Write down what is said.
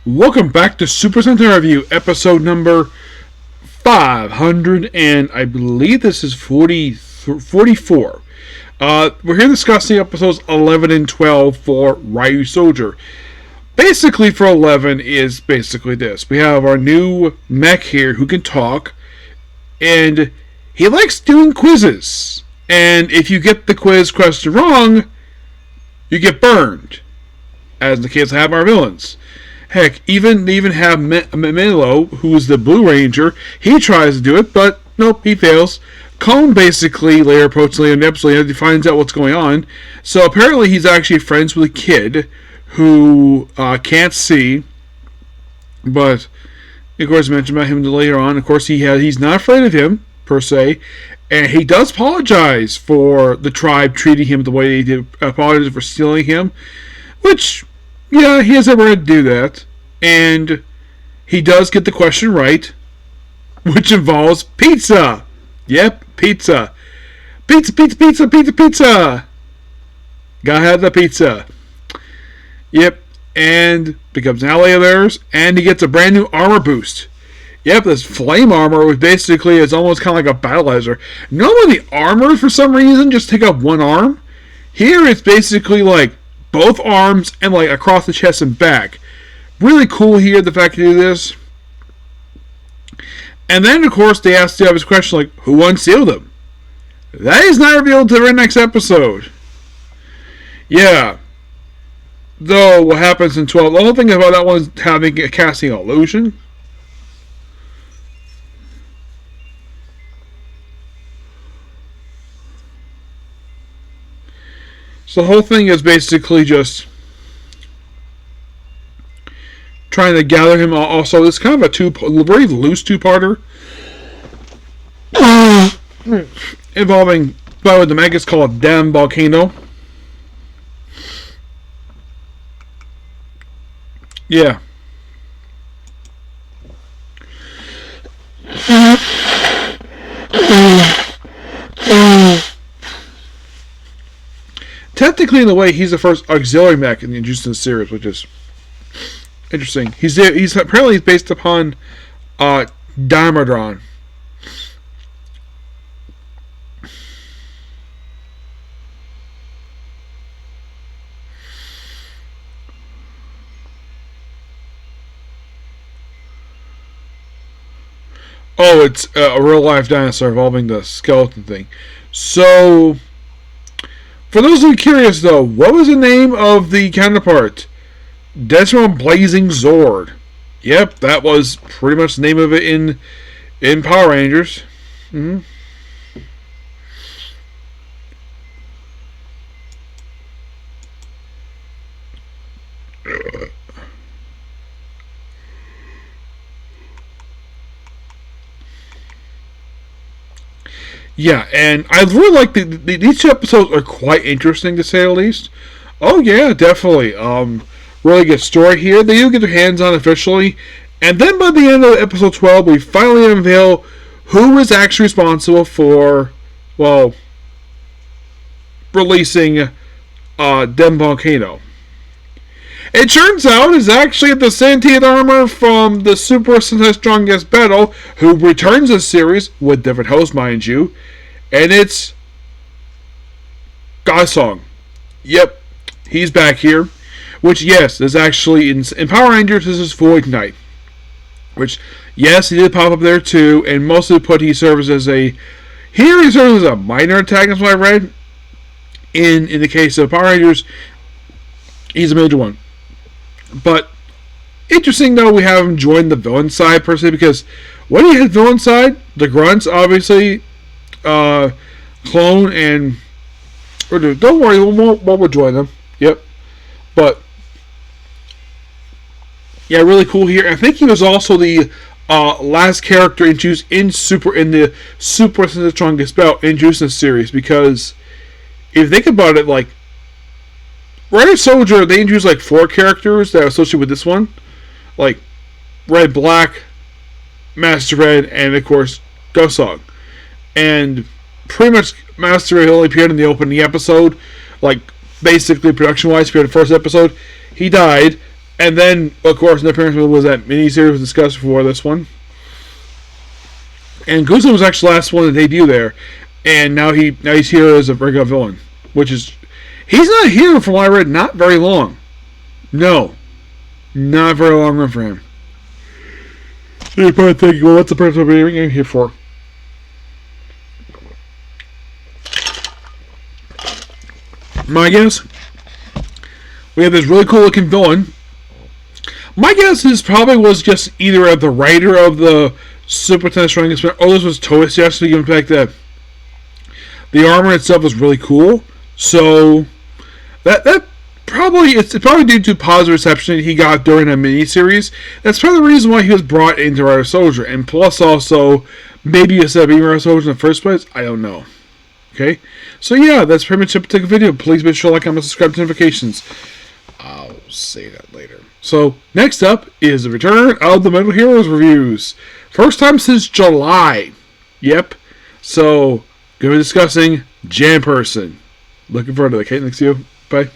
Welcome back to Super Sentai Review, episode number 500, and I believe this is 44. We're here discussing episodes 11 and 12 for Ryusoulger. Basically, for 11 is basically this. We have our new mech here who can talk, and he likes doing quizzes. And if you get the quiz question wrong, you get burned. As in the case of our villains. Heck, even have Milo, who is the Blue Ranger, he tries to do it, but nope, he fails. Cone basically later approaches later in the episode and he finds out what's going on. So apparently he's actually friends with a kid who can't see, but of course mentioned about him later on. Of course he's not afraid of him per se, and he does apologize for the tribe treating him the way they did. Apologize for stealing him, which. Yeah, he has every right to do that. And he does get the question right, which involves pizza. Yep, pizza. Pizza, pizza, pizza, pizza, pizza. Gotta have the pizza. Yep, and becomes an ally of theirs, and he gets a brand new armor boost. Yep, this flame armor, which basically is almost kind of like a battleizer. Normally the armor, for some reason, just take up one arm. Here it's basically like both arms and like across the chest and back. Really cool here, the fact to do this. And then, of course, they ask the obvious question, like, who unsealed them? That is not revealed to the very next episode. Yeah. Though, what happens in 12, the whole thing about that one is having a casting illusion. So the whole thing is basically just trying to gather him. Also, it's kind of a very loose two-parter involving, by the way, the mech is called Damn Volcano. Yeah. Technically, in a way, he's the first auxiliary mech in the Justin series, which is interesting. He's apparently based upon Diamondron. Oh, it's a real life dinosaur involving the skeleton thing. So, for those who are curious, though, what was the name of the counterpart? Desmond Blazing Zord. Yep, that was pretty much the name of it in Power Rangers. Mm-hmm. Yeah, and I really like these two episodes are quite interesting to say the least. Oh yeah, definitely. Really good story here. They do get their hands on officially, and then by the end of episode 12, we finally unveil who is actually responsible for, well, releasing Dem Volcano. It turns out it's actually the sentient armor from the Super Sentai Strongest Battle, who returns this series with different hosts, mind you, and it's Song. Yep, he's back here. Which, yes, is actually in Power Rangers. This is Void Knight. Which, yes, he did pop up there too, and mostly he serves as a. Here he serves as a minor antagonist. What I read. In the case of Power Rangers, he's a major one. But interesting though, we have him join the villain side per se, because when he hit villain side, the grunts obviously clone and don't worry, we'll join them. Yep, but yeah, really cool here. I think he was also the last character introduced in the Super the Strongest Belt introduced in the series, because if you think about it, like Ryusoulger, they introduced like 4 characters that are associated with this one, like Red, Black, Master Red, and of course Song. And pretty much Master Red only appeared in the opening episode, like basically production wise, appeared in the first episode. He died, And then, of course, the appearance was that miniseries was discussed before this one. And Guzman was actually the last one to debut there. And now he's here as a regular villain. Which is... He's not here, from what I read, not very long. No. Not a very long run for him. So you're probably thinking, well, what's the purpose of being here for? My guess, we have this really cool looking villain. My guess is probably was just either the writer of the Super Tennis Strong Experiment, or this was Toei suggested, given the fact that the armor itself was really cool. So that probably it's probably due to positive reception he got during a miniseries. That's probably the reason why he was brought into Ryusoulger, and plus also maybe instead of being Ryusoulger in the first place, I don't know. Okay, so yeah, that's pretty much it. Take a video. Please be sure to like, comment, subscribe to notifications. I'll say that later. So next up is the return of the Metal Heroes reviews. First time since July. Yep. So going to be discussing Jam Person. Looking forward to it. Okay, next to you. Bye.